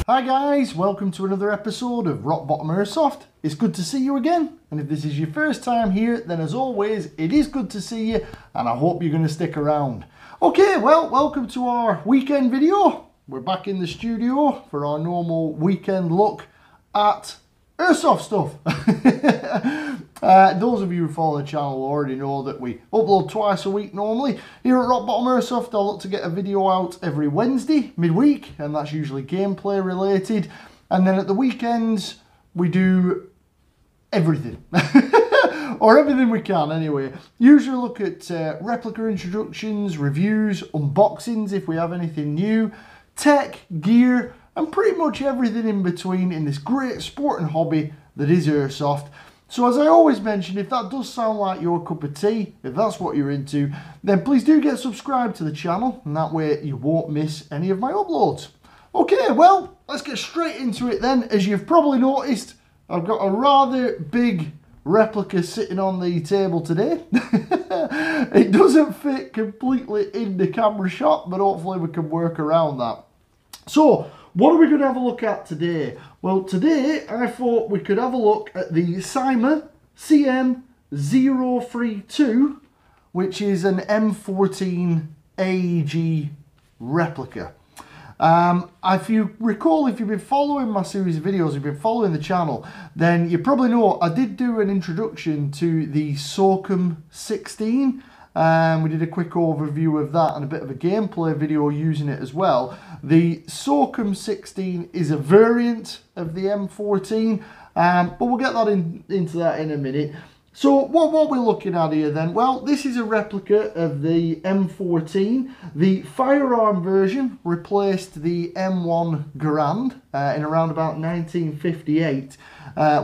Hi guys, welcome to another episode of Rock Bottom Airsoft. It's good to see you again, and if this is your first time here, then as always, it is good to see you, and I hope you're going to stick around. Okay, well, welcome to our weekend video. We're back in the studio for our normal weekend look at Airsoft stuff. Those of you who follow the channel already know that we upload twice a week normally. Here at Rock Bottom Airsoft, I'll look to get a video out every Wednesday, midweek, and that's usually gameplay related. And then at the weekends, we do everything. Or everything we can anyway. Usually look at replica introductions, reviews, unboxings if we have anything new, tech, gear, and pretty much everything in between in this great sport and hobby that is Airsoft. So as I always mention, if that does sound like your cup of tea, if that's what you're into, then please do get subscribed to the channel, and that way you won't miss any of my uploads. Okay, well, let's get straight into it then. As you've probably noticed, I've got a rather big replica sitting on the table today. It doesn't fit completely in the camera shot, but hopefully we can work around that. So, what are we going to have a look at today? Well, today I thought we could have a look at the Cyma CM.032, which is an M14 AEG replica. If you recall, if you've been following my series of videos, you've been following the channel, then you probably know I did do an introduction to the SOCOM 16. We did a quick overview of that and a bit of a gameplay video using it as well. The SOCOM 16 is a variant of the M14, but we'll get that into that in a minute. So what we're looking at here then, well, this is a replica of the M14. The firearm version replaced the M1 Garand in around about 1958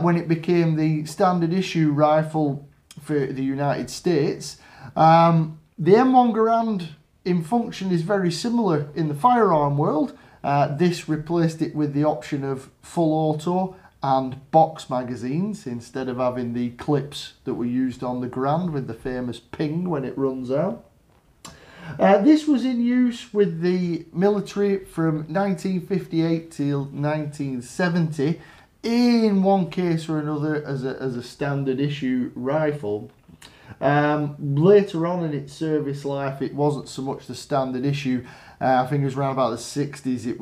when it became the standard issue rifle for the United States. The M1 Garand in function is very similar in the firearm world. This replaced it with the option of full auto and box magazines instead of having the clips that were used on the Garand with the famous ping when it runs out. This was in use with the military from 1958 till 1970 in one case or another as a standard issue rifle. Later on in its service life, it wasn't so much the standard issue. I think it was around about the 60s it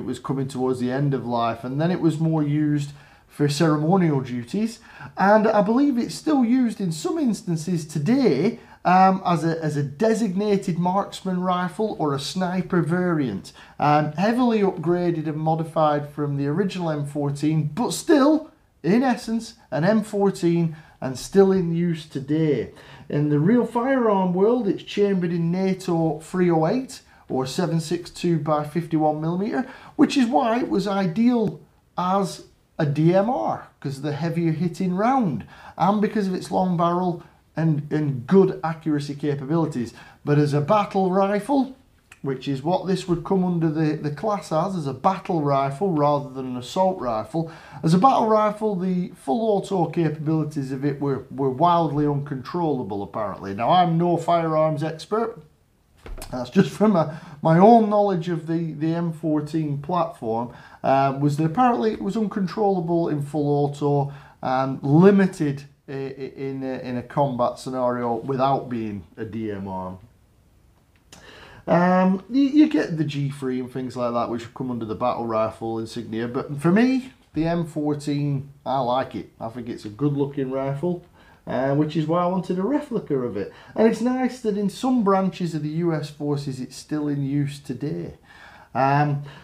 was coming towards the end of life, and then it was more used for ceremonial duties, and I believe it's still used in some instances today as a designated marksman rifle or a sniper variant, heavily upgraded and modified from the original M14, but still in essence an M14 and still in use today. In the real firearm world, it's chambered in NATO 308 or 7.62 by 51mm, which is why it was ideal as a DMR, because of the heavier hitting round and because of its long barrel and good accuracy capabilities. But as a battle rifle, which is what this would come under the class as a battle rifle rather than an assault rifle. As a battle rifle, the full auto capabilities of it were wildly uncontrollable apparently. Now, I'm no firearms expert. That's just from my own knowledge of the M14 platform, was that apparently it was uncontrollable in full auto and limited in a combat scenario without being a DMR. You get the G3 and things like that, which come under the battle rifle insignia, but for me, the M14, I like it. I think it's a good looking rifle, which is why I wanted a replica of it. And it's nice that in some branches of the US forces it's still in use today.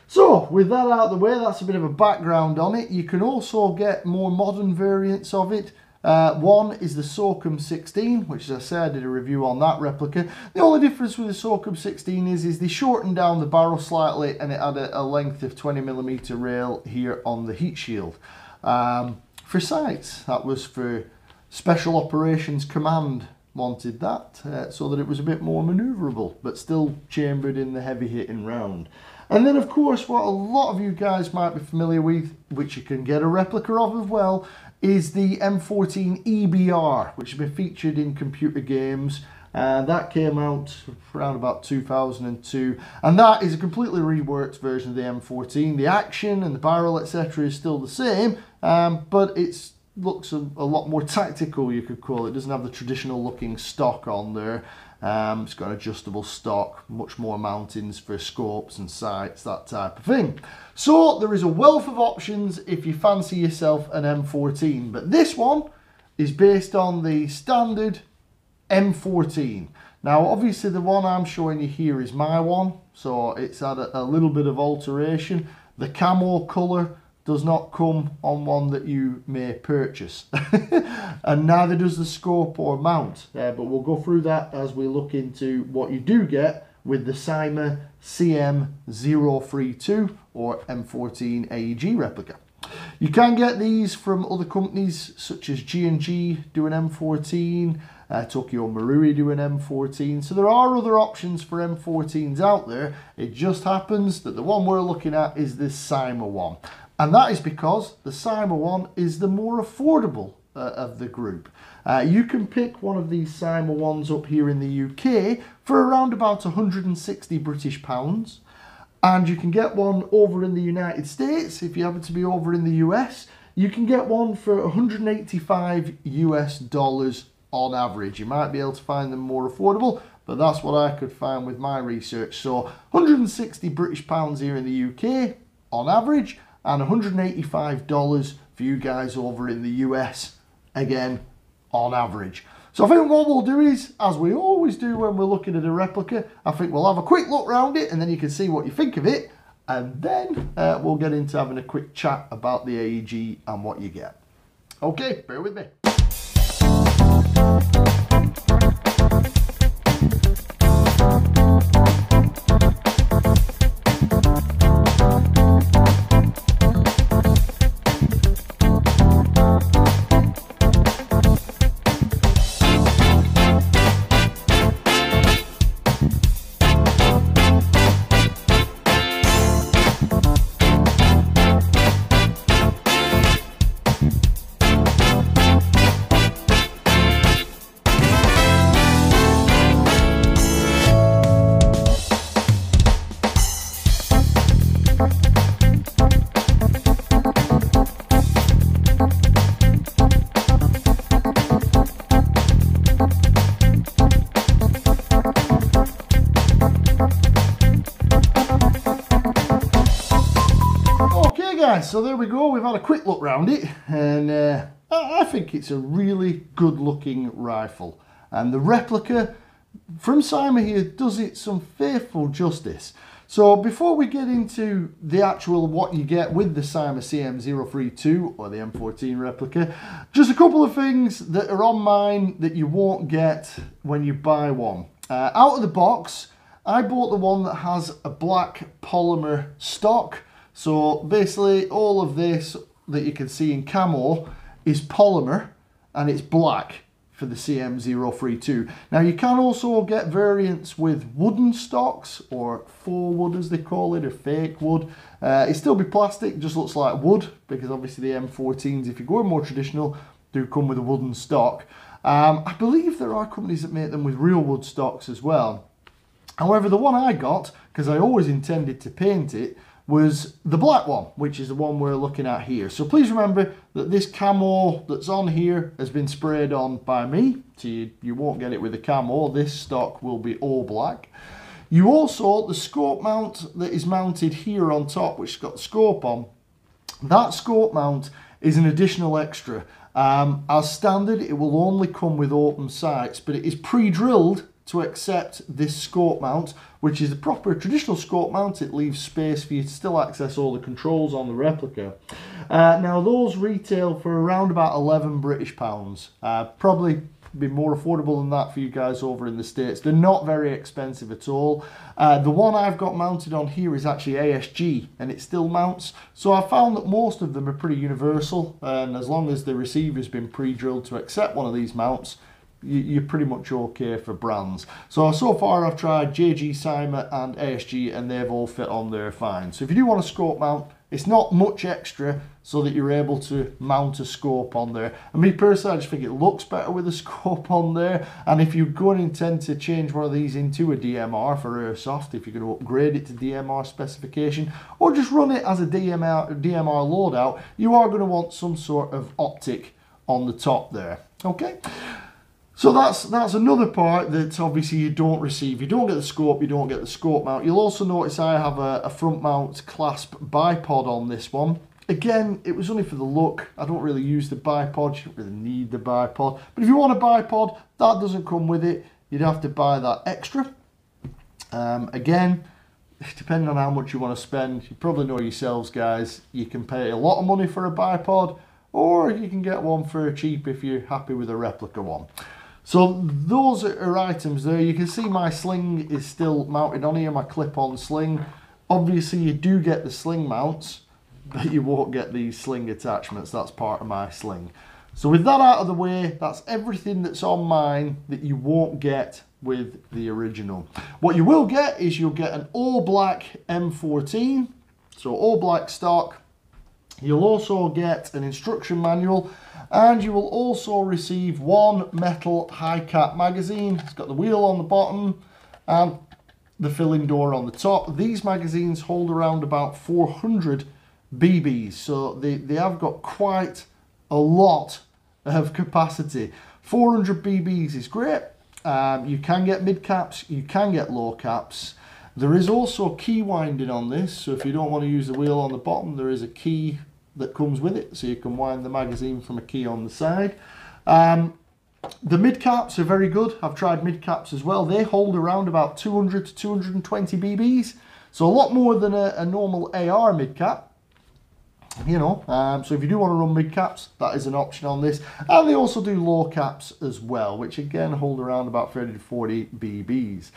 So with that out of the way, that's a bit of a background on it. You can also get more modern variants of it. One is the SOCOM 16, which, as I said, I did a review on that replica. The only difference with the SOCOM 16 is they shortened down the barrel slightly, and it had a length of 20mm rail here on the heat shield. For sights, that was for Special Operations Command wanted that, so that it was a bit more maneuverable, but still chambered in the heavy hitting round. And then, of course, what a lot of you guys might be familiar with, which you can get a replica of as well, is the M14 Ebr, which has been featured in computer games and that came out around about 2002, and that is a completely reworked version of the M14. The action and the barrel, etc., is still the same, but it looks a lot more tactical, you could call it. It doesn't have the traditional looking stock on there. It's got adjustable stock, much more mountings for scopes and sights, that type of thing. So there is a wealth of options if you fancy yourself an M14, but this one is based on the standard M14. Now obviously the one I'm showing you here is my one, so it's had a little bit of alteration. The camo colour does not come on one that you may purchase and neither does the scope or mount, but we'll go through that as we look into what you do get with the Cyma CM.032 or M14 AEG replica. You can get these from other companies such as G&G do an M14, Tokyo Marui do an M14, so there are other options for M14s out there. It just happens that the one we're looking at is this Cyma one, and that is because the Cyma one is the more affordable of the group. You can pick one of these Cyma ones up here in the UK for around about 160 British pounds. And you can get one over in the United States. If you happen to be over in the US, you can get one for 185 US dollars on average. You might be able to find them more affordable, but that's what I could find with my research. So 160 British pounds here in the UK on average, and $185 for you guys over in the US, again, on average. So I think what we'll do is, as we always do when we're looking at a replica, I think we'll have a quick look around it and then you can see what you think of it, and then we'll get into having a quick chat about the AEG and what you get. Okay, bear with me. So there we go, we've had a quick look round it, and I think it's a really good looking rifle, and the replica from Cyma here does it some faithful justice. So before we get into the actual what you get with the Cyma CM.032 or the M14 replica, just a couple of things that are on mine that you won't get when you buy one. Out of the box, I bought the one that has a black polymer stock. So basically all of this that you can see in camo is polymer, and it's black for the CM.032. Now you can also get variants with wooden stocks, or faux wood as they call it, or fake wood. It still be plastic, just looks like wood, because obviously the M14s, if you're going more traditional, do come with a wooden stock. I believe there are companies that make them with real wood stocks as well. However, the one I got, because I always intended to paint it, was the black one, which is the one we're looking at here. So please remember that this camo that's on here has been sprayed on by me, so you won't get it with the camo. This stock will be all black. You also, the scope mount that is mounted here on top, which has got the scope on, that scope mount is an additional extra. As standard, it will only come with open sights, but it is pre-drilled to accept this scope mount, which is the proper traditional scope mount. It leaves space for you to still access all the controls on the replica. Now those retail for around about 11 British pounds. Probably be more affordable than that for you guys over in the States. They're not very expensive at all. The one I've got mounted on here is actually ASG, and it still mounts. So I found that most of them are pretty universal, and as long as the receiver's been pre-drilled to accept one of these mounts, you're pretty much okay for brands. So far I've tried JG, Cyma and ASG, and they've all fit on there fine. So if you do want a scope mount, It's not much extra so that you're able to mount a scope on there. And me personally, I just think it looks better with a scope on there. And if you're going to intend to change one of these into a DMR for Airsoft, if you're going to upgrade it to DMR specification, or just run it as a DMR loadout, you are going to want some sort of optic on the top there. Okay? So that's another part that obviously you don't receive. You don't get the scope, you don't get the scope mount. You'll also notice I have a front mount clasp bipod on this one. Again, it was only for the look. I don't really use the bipod. You don't really need the bipod. But if you want a bipod, that doesn't come with it. You'd have to buy that extra. Again, depending on how much you want to spend, you probably know yourselves, guys. You can pay a lot of money for a bipod, or you can get one for cheap if you're happy with a replica one. So those are items there. You can see my sling is still mounted on here, my clip-on sling. Obviously you do get the sling mounts, but you won't get these sling attachments. That's part of my sling. So with that out of the way, that's everything that's on mine that you won't get with the original. What you will get is you'll get an all black M14, so all black stock. You'll also get an instruction manual, and you will also receive one metal high cap magazine. It's got the wheel on the bottom and the filling door on the top. These magazines hold around about 400 BBs, so they have got quite a lot of capacity. 400 BBs is great. You can get mid caps, you can get low caps. There is also key winding on this, so if you don't want to use the wheel on the bottom, there is a key that comes with it, so you can wind the magazine from a key on the side. The mid caps are very good. I've tried mid caps as well. They hold around about 200 to 220 BBs, so a lot more than a normal AR mid cap. You know, so if you do want to run mid caps, that is an option on this. And they also do low caps as well, which again hold around about 30 to 40 BBs.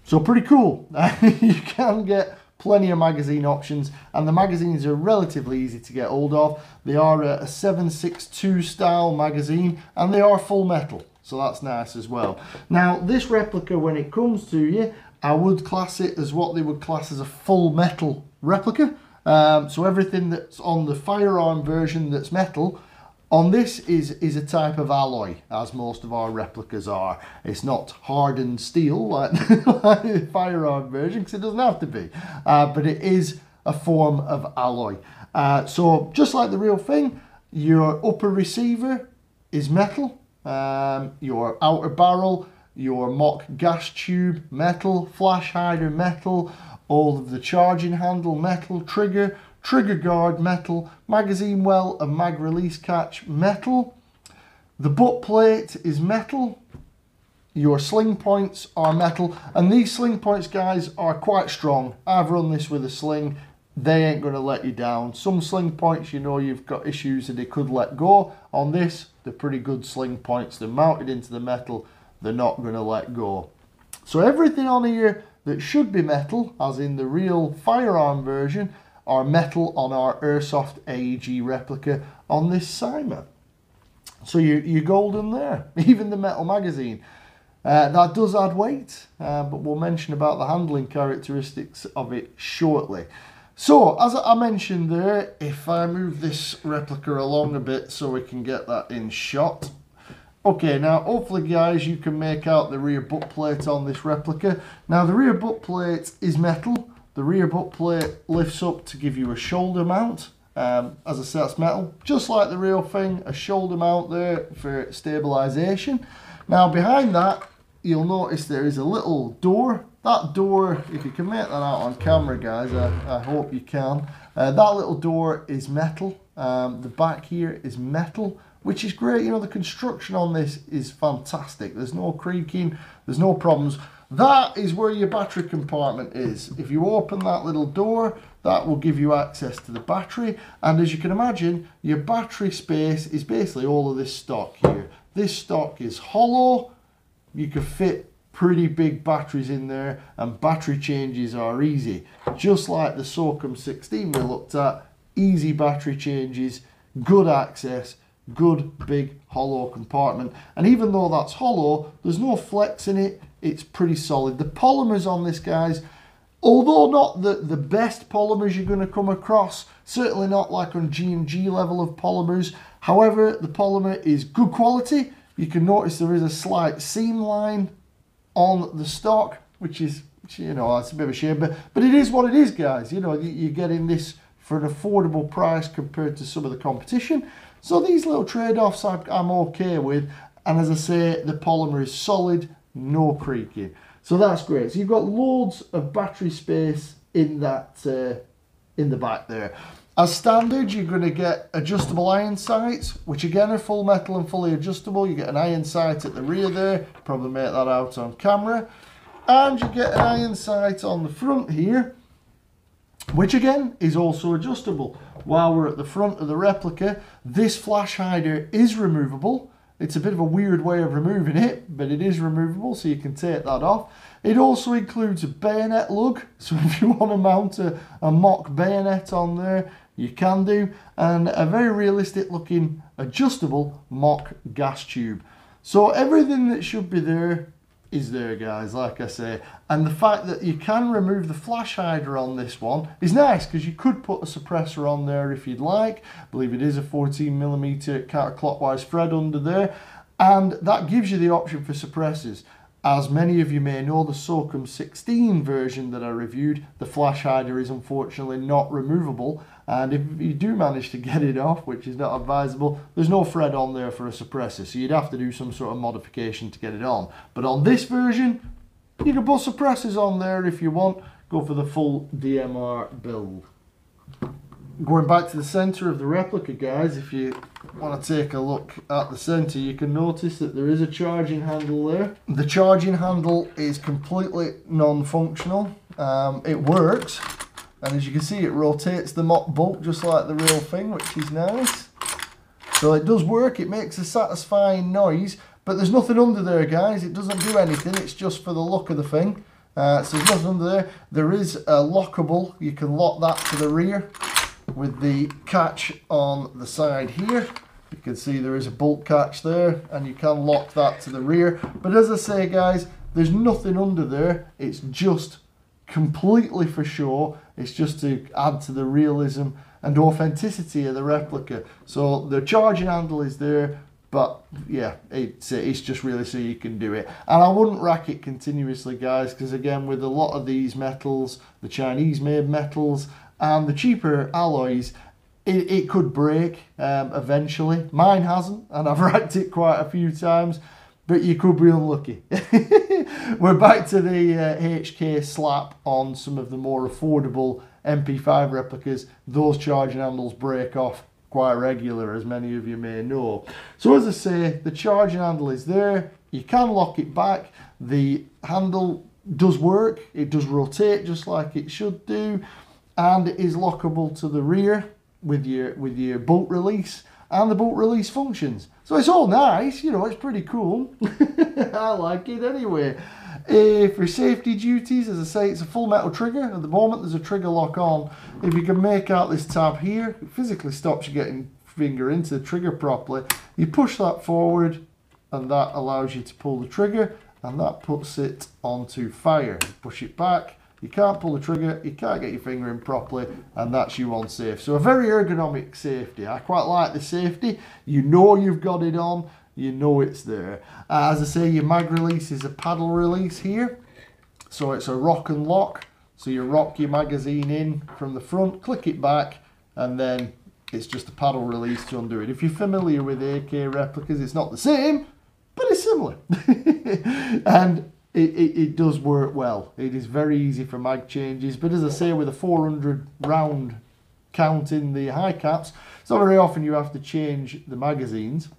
So pretty cool. You can get plenty of magazine options, and the magazines are relatively easy to get hold of. They are a 7.62 style magazine, and they are full metal, so that's nice as well. Now this replica, when it comes to you, I would class it as what they would class as a full metal replica. So everything that's on the firearm version that's metal, on this is a type of alloy, as most of our replicas are. It's not hardened steel like the firearm version, because it doesn't have to be, but it is a form of alloy. So just like the real thing, your upper receiver is metal, your outer barrel, your mock gas tube metal, flash hider metal, all of the charging handle metal, trigger guard metal, magazine well and mag release catch metal. The butt plate is metal. Your sling points are metal, and these sling points, guys, are quite strong. I've run this with a sling. They ain't going to let you down. Some sling points, you know, you've got issues and they could let go. On this, they're pretty good sling points. They're mounted into the metal. They're not going to let go. So everything on here that should be metal, as in the real firearm version, are metal on our Airsoft AEG replica on this Cyma. So you're golden there. Even the metal magazine. That does add weight, but we'll mention about the handling characteristics of it shortly. So, as I mentioned there, if I move this replica along a bit so we can get that in shot. Okay, now hopefully guys you can make out the rear butt plate on this replica. Now the rear butt plate is metal. The rear butt plate lifts up to give you a shoulder mount. As I say, that's metal, just like the real thing, a shoulder mount there for stabilisation. Now behind that, you'll notice there is a little door. That door, if you can make that out on camera, guys, I hope you can. That little door is metal. The back here is metal, which is great. You know, the construction on this is fantastic. There's no creaking, there's no problems. That is where your battery compartment is. If you open that little door, that will give you access to the battery. And as you can imagine, your battery space is basically all of this stock here. This stock is hollow. You can fit pretty big batteries in there, and battery changes are easy. Just like the SOCOM 16 we looked at, easy battery changes, good access, good big hollow compartment. And even though that's hollow, there's no flex in it. It's pretty solid. The polymers on this, guys, Although not the best polymers you're going to come across, certainly not like on G&G level of polymers. However, the polymer is good quality. You can notice there is a slight seam line on the stock, which is, you know, it's a bit of a shame, but it is what it is, guys. You know, you're getting this for an affordable price compared to some of the competition. So these little trade-offs I'm okay with. And as I say, the polymer is solid, no creaking. So that's great. So you've got loads of battery space in that in the back there. As standard, you're going to get adjustable iron sights, which again are full metal and fully adjustable. You get an iron sight at the rear there, probably make that out on camera. And you get an iron sight on the front here, which again is also adjustable. While we're at the front of the replica, this flash hider is removable. It's a bit of a weird way of removing it, but it is removable, so you can take that off. It also includes a bayonet lug, so if you want to mount a mock bayonet on there, you can do. And a very realistic looking adjustable mock gas tube. So everything that should be there is there, guys, like I say. And the fact that you can remove the flash hider on this one is nice, because you could put a suppressor on there if you'd like. I believe it is a 14mm counterclockwise thread under there, and that gives you the option for suppressors. As many of you may know, the SOCOM 16 version that I reviewed, the flash hider is unfortunately not removable, and if you do manage to get it off, which is not advisable, there's no thread on there for a suppressor, so you'd have to do some sort of modification to get it on. But on this version, you can put suppressors on there if you want. Go for the full DMR build. Going back to the center of the replica, guys, if you want to take a look at the center, you can notice that there is a charging handle there. The charging handle is completely non-functional. It works, and as you can see, it rotates the mock bolt just like the real thing, which is nice. So it does work, it makes a satisfying noise, but there's nothing under there, guys. It doesn't do anything, it's just for the look of the thing. So there's nothing under there. There is a lockable, you can lock that to the rear with the catch on the side here. You can see there is a bolt catch there, and you can lock that to the rear. But as I say, guys, there's nothing under there. It's just completely for show. It's just to add to the realism and authenticity of the replica. So the charging handle is there, but yeah, it's just really so you can do it. And I wouldn't rack it continuously, guys, because again, with a lot of these metals, the Chinese made metals and the cheaper alloys, it could break eventually. Mine hasn't, and I've racked it quite a few times, but you could be unlucky. We're back to the HK slap on some of the more affordable MP5 replicas. Those charging handles break off quite regular, as many of you may know. So as I say, the charging handle is there. You can lock it back. The handle does work. It does rotate just like it should do, and it is lockable to the rear with your bolt release, and the bolt release functions. So it's all nice, you know, it's pretty cool. I like it anyway. For safety duties, as I say, it's a full metal trigger. At the moment there's a trigger lock on. If you can make out this tab here, it physically stops you getting finger into the trigger properly. You push that forward, and that allows you to pull the trigger, and that puts it onto fire. You push it back, you can't pull the trigger, you can't get your finger in properly, and that's you on safe. So a very ergonomic safety. I quite like the safety. You know you've got it on, you know it's there. As I say, your mag release is a paddle release here. So it's a rock and lock. So you rock your magazine in from the front, click it back, and then it's just a paddle release to undo it. If you're familiar with AK replicas, it's not the same, but it's similar. And it does work well. It is very easy for mag changes, but as I say, with a 400 round count in the high caps, it's not very often you have to change the magazines.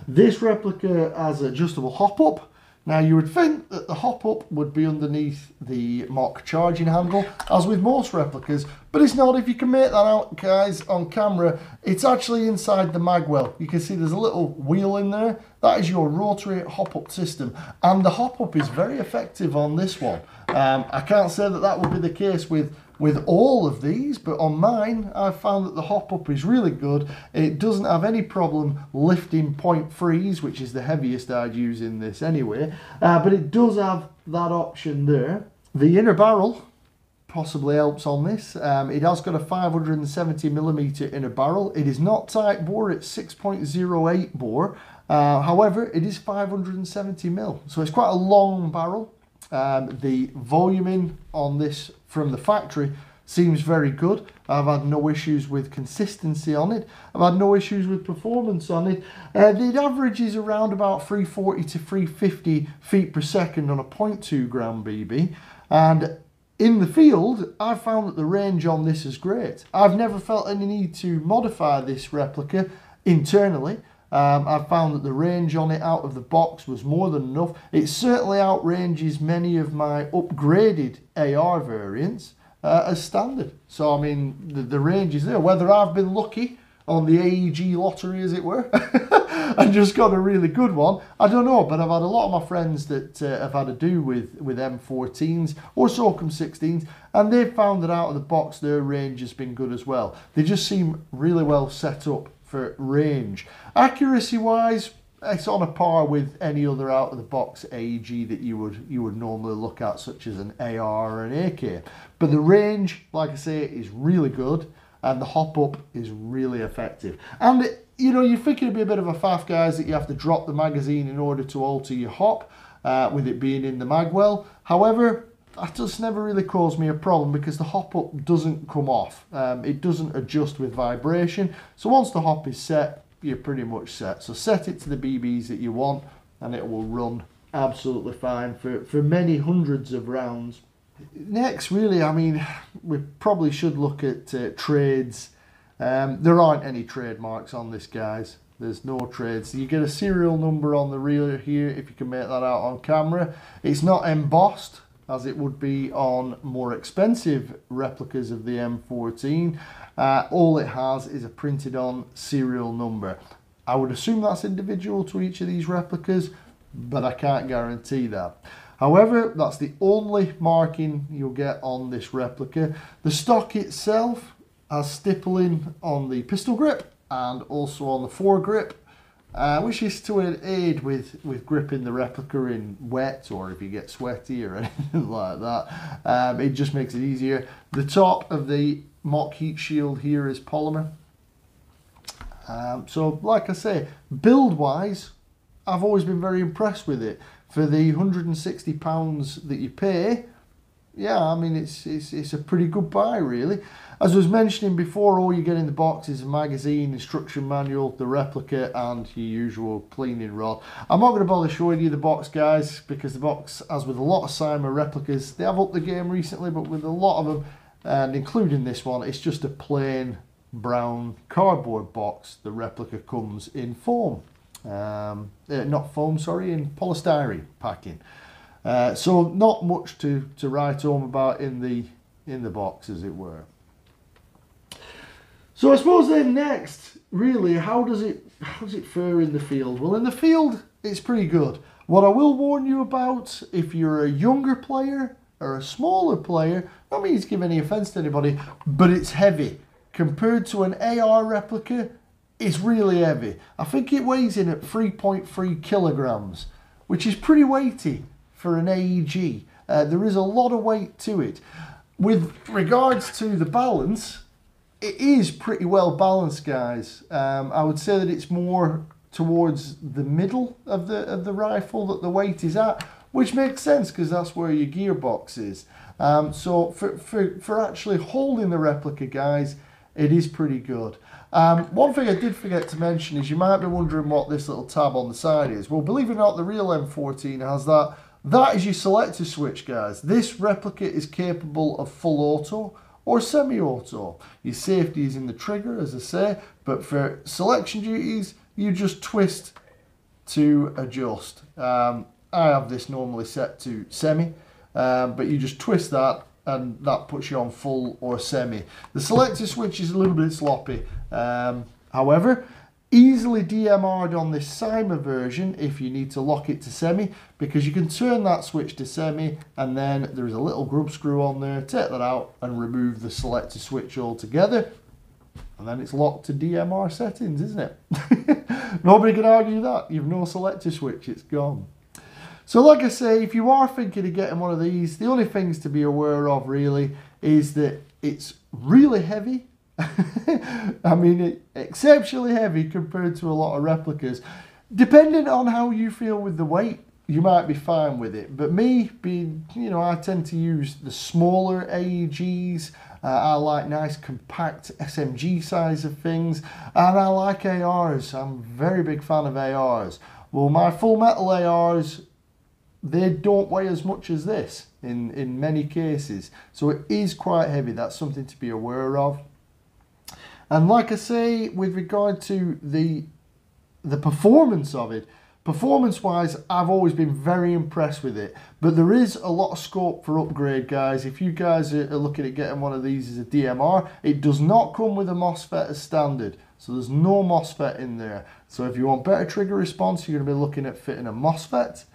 This replica has adjustable hop up. Now you would think that the hop up would be underneath the mock charging handle, as with most replicas, but it's not. If you can make that out, guys, on camera, it's actually inside the mag well. You can see there's a little wheel in there. That is your rotary hop up system, and the hop up is very effective on this one. I can't say that that will be the case with all of these, but on mine I've found that the hop up is really good. It doesn't have any problem lifting 0.3s, which is the heaviest I'd use in this anyway, but it does have that option there. The inner barrel possibly helps on this. It has got a 570mm inner barrel. It is not tight bore, it's 6.08 bore. However, it is 570mm, so it's quite a long barrel. The voluming on this from the factory seems very good. I've had no issues with consistency on it. I've had no issues with performance on it. The average is around about 340 to 350 feet per second on a 0.2 gram BB. And in the field, I've found that the range on this is great. I've never felt any need to modify this replica internally. I've found that the range on it out of the box was more than enough. It certainly outranges many of my upgraded AR variants as standard. So I mean, the range is there. Whether I've been lucky on the AEG lottery, as it were, and just got a really good one, I don't know. But I've had a lot of my friends that have had to do with M14s or SOCOM 16s, and they've found that out of the box their range has been good as well. They just seem really well set up for range. Accuracy wise, it's on a par with any other out of the box AEG that you would normally look at, such as an AR or an AK. But the range, like I say, is really good, and the hop up is really effective. And you know, you think it'd be a bit of a faff, guys, that you have to drop the magazine in order to alter your hop, with it being in the magwell. However, that just never really caused me a problem because the hop up doesn't come off. It doesn't adjust with vibration. So once the hop is set, you're pretty much set. So set it to the BBs that you want and it will run absolutely fine for many hundreds of rounds. Next, really, I mean, we probably should look at trades. There aren't any trademarks on this, guys. There's no trades. You get a serial number on the rear here, if you can make that out on camera. It's not embossed, as it would be on more expensive replicas of the M14. All it has is a printed on serial number. I would assume that's individual to each of these replicas, but I can't guarantee that. However, that's the only marking you'll get on this replica. The stock itself has stippling on the pistol grip and also on the foregrip, which is to aid with gripping the replica in wet, or if you get sweaty or anything like that. It just makes it easier. The top of the mock heat shield here is polymer. So like I say, build wise, I've always been very impressed with it. For the £160 that you pay, yeah, I mean, it's a pretty good buy, really. As I was mentioning before, all you get in the box is a magazine, instruction manual, the replica, and your usual cleaning rod. I'm not going to bother showing you the box, guys, because the box, as with a lot of Cyma replicas, they have upped the game recently, but with a lot of them, and including this one, it's just a plain brown cardboard box. The replica comes in foam. Not foam, sorry, in polystyrene packing. So not much to write home about in the box, as it were. So I suppose then next, really, how does it fare in the field? Well, in the field, it's pretty good. What I will warn you about, if you're a younger player or a smaller player, not means to give any offence to anybody, but it's heavy. Compared to an AR replica, it's really heavy. I think it weighs in at 3.3 kilograms, which is pretty weighty for an AEG. There is a lot of weight to it. With regards to the balance, it is pretty well balanced, guys. I would say that it's more towards the middle of the rifle that the weight is at, which makes sense because that's where your gearbox is. So for actually holding the replica, guys, it is pretty good. One thing I did forget to mention is you might be wondering what this little tab on the side is. Well, believe it or not, the real M14 has that. That is your selector switch, guys. This replica is capable of full auto or semi-auto. Your safety is in the trigger, as I say, but for selection duties, you just twist to adjust. I have this normally set to semi, but you just twist that and that puts you on full or semi. The selector switch is a little bit sloppy. However, easily DMR'd on this Cyma version if you need to lock it to semi, because you can turn that switch to semi and then there's a little grub screw on there. Take that out and remove the selector switch altogether, and then it's locked to DMR settings, isn't it? Nobody can argue that. You've no selector switch, it's gone. So like I say, if you are thinking of getting one of these, the only things to be aware of really is that it's really heavy. I mean, exceptionally heavy compared to a lot of replicas. Depending on how you feel with the weight, you might be fine with it. But me, being, you know, I tend to use the smaller AEGs. I like nice compact SMG size of things, and I like ARs. I'm a very big fan of ARs. Well, my full metal ARs, they don't weigh as much as this in many cases. So it is quite heavy. That's something to be aware of. And like I say, with regard to the performance of it, performance-wise, I've always been very impressed with it. But there is a lot of scope for upgrade, guys. If you guys are looking at getting one of these as a DMR, it does not come with a MOSFET as standard. So there's no MOSFET in there. So if you want better trigger response, you're going to be looking at fitting a MOSFET.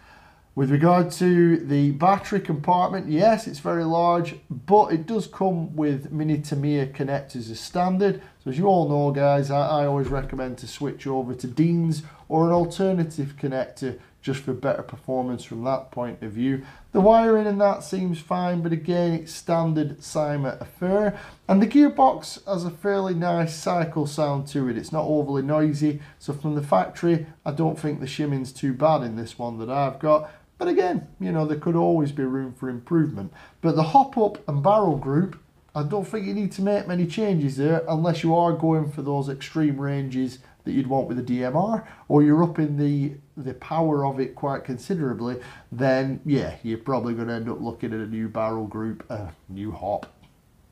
With regard to the battery compartment, yes, it's very large, but it does come with mini Tamiya connectors as standard. So as you all know, guys, I always recommend to switch over to Dean's or an alternative connector just for better performance from that point of view. The wiring in that seems fine, but again, it's standard Cyma affair. And the gearbox has a fairly nice cycle sound to it. It's not overly noisy. So from the factory, I don't think the shimming's too bad in this one that I've got. But again, you know, there could always be room for improvement. But the hop up and barrel group, I don't think you need to make many changes there unless you are going for those extreme ranges that you'd want with a DMR, or you're up in the power of it quite considerably. Then yeah, you're probably going to end up looking at a new barrel group, new hop,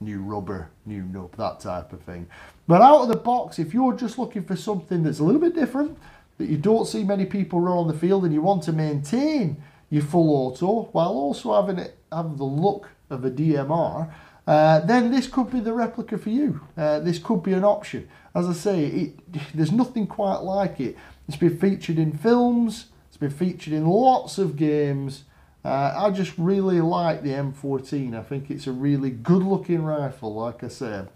new rubber, new nub, that type of thing. But out of the box, if you're just looking for something that's a little bit different, that you don't see many people run on the field, and you want to maintain your full auto while also have the look of a DMR, then this could be the replica for you. This could be an option. As I say, there's nothing quite like it. It's been featured in films, it's been featured in lots of games. I just really like the M14. I think it's a really good looking rifle, like I said.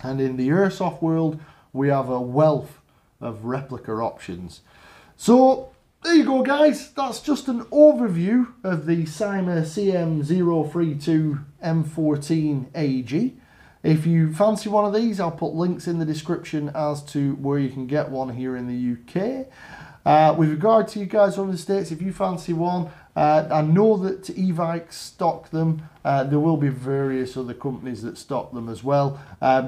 And in the Airsoft world, we have a wealth of replica options. So there you go, guys. That's just an overview of the Cyma CM.032 M14 AEG. If you fancy one of these, I'll put links in the description as to where you can get one here in the UK. With regard to you guys over the States, if you fancy one, I know that Evike stock them. There will be various other companies that stock them as well.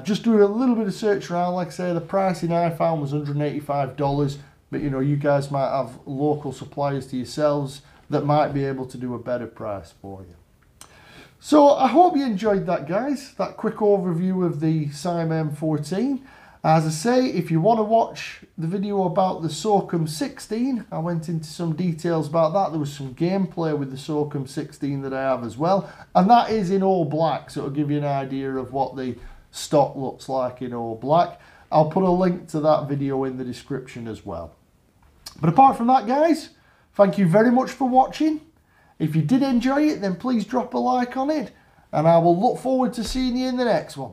Just do a little bit of search around. Like I say, the pricing I found was $185. But you know, you guys might have local suppliers to yourselves that might be able to do a better price for you. So I hope you enjoyed that, guys. That quick overview of the Cyma M14. As I say, if you want to watch the video about the SOCOM 16, I went into some details about that. There was some gameplay with the SOCOM 16 that I have as well. And that is in all black, so it'll give you an idea of what the stock looks like in all black. I'll put a link to that video in the description as well. But apart from that, guys, thank you very much for watching. If you did enjoy it, then please drop a like on it. And I will look forward to seeing you in the next one.